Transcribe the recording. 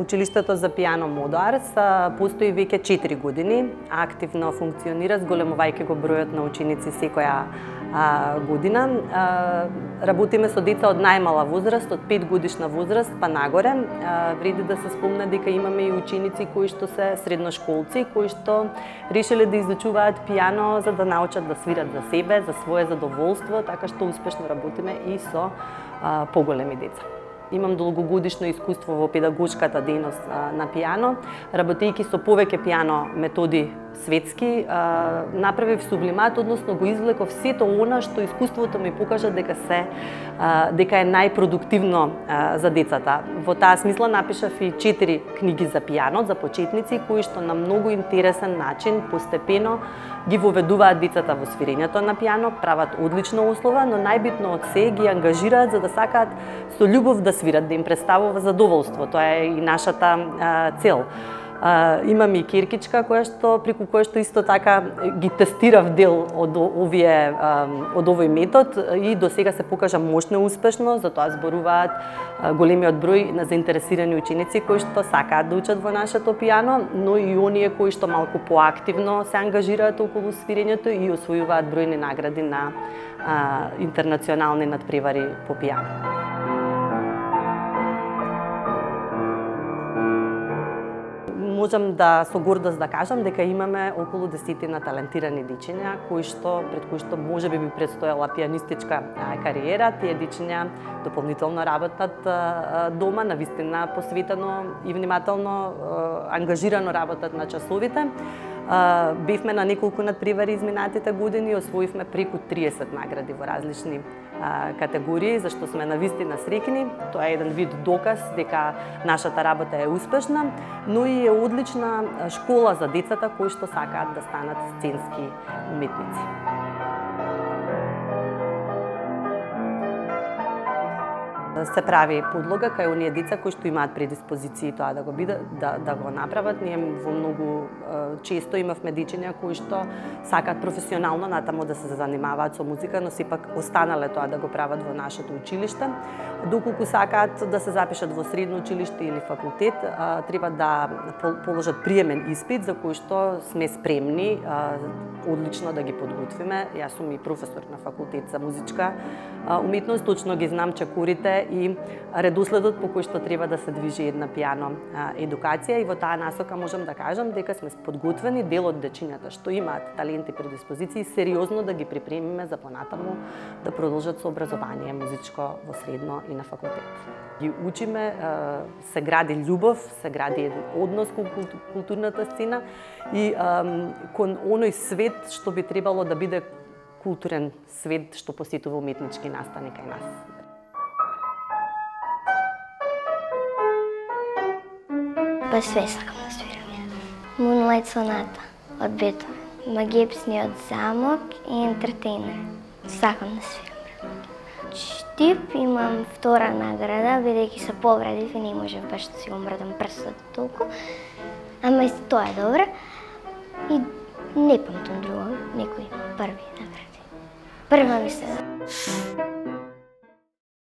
Училиштето за пијано Модоарс постои веќе 4 години, активно функционира, зголемувајќи го бројот на ученици секоја година. Работиме со деца од најмала возраст, од 5 годишна возраст па нагоре. Вреди да се спомне дека имаме и ученици кои што се средношколци, кои што решиле да изучуваат пијано за да научат да свират за себе, за свое задоволство, така што успешно работиме и со поголеми деца. Имам долгогодишно искуство во педагошката дејност на пијано. Работејќи со повеќе пијано методи светски, направив сублимат, односно го извлеков сето она што искуството ми покажа дека е најпродуктивно за децата. Во таа смисла напишав и 4 книги за пијано за почетници кои што на многу интересен начин постепено ги воведуваат децата во свирењето на пијано, прават одлична услова, но најбитно од се ги ангажираат за да сакаат со љубов да свират, да им представува задоволство. Тоа е и нашата цел. Имам и киркичка преку која што исто така ги тестирав дел од овој метод и до сега се покажа мощно успешно, затоа зборуваат големиот број на заинтересирани ученици кои што сакаат да учат во нашето пијано, но и оние кои што малку поактивно се ангажираат околу свирењето и освојуваат бројни награди на интернационални надпревари по пијано. Можам со гордост да кажам дека имаме околу 10 талентирани дечиња пред кои што можеби би предстоела пијанистичка кариера. Тие дечиња дополнително работат дома, навистина посветено и внимателно ангажирано работат на часовите. Бевме на неколку надпревари изминатите години, освоивме преку 30 награди во различни категории, за што сме навистина среќни. Тоа е еден вид доказ дека нашата работа е успешна, но и е одлична школа за децата кои што сакаат да станат сценски уметници. Се прави подлога кај оние деца кои што имаат предиспозиции тоа да го направат. Ние во многу често имавме дечиња кои што сакаат професионално натаму да се занимаваат со музика, но сепак останале тоа да го прават во нашето училиште. Доколку сакаат да се запишат во средно училиште или факултет, треба да положат приемен испит за кој што сме спремни одлично да ги подготвиме. Јас сум и професор на факултет за музичка уметност, точно ги знам чекорите и редоследот по кој што треба да се движи една пијано едукација, и во таа насока можам да кажам дека сме подготвени дел од дечињата што имаат таленти и предиспозиции сериозно да ги припремиме за понатаму да продолжат со образование музичко во средно и на факултет. Ги учиме, се гради љубов, се гради еден однос кон културната сцена и кон оној свет што би требало да биде културен свет што посетува уметнички настани кај нас. Па све сакам да свирам. Moonlight Sonata од Бетовен, Магиепсниот замок и Ентертејнер. Сакам да свирам. Штип имам втора награда, бидејќи се повредив и не можев баш да си го мрдам прстот толку. Ама и тоа е добро. И не памтам друго, некои први награди. Прва ми се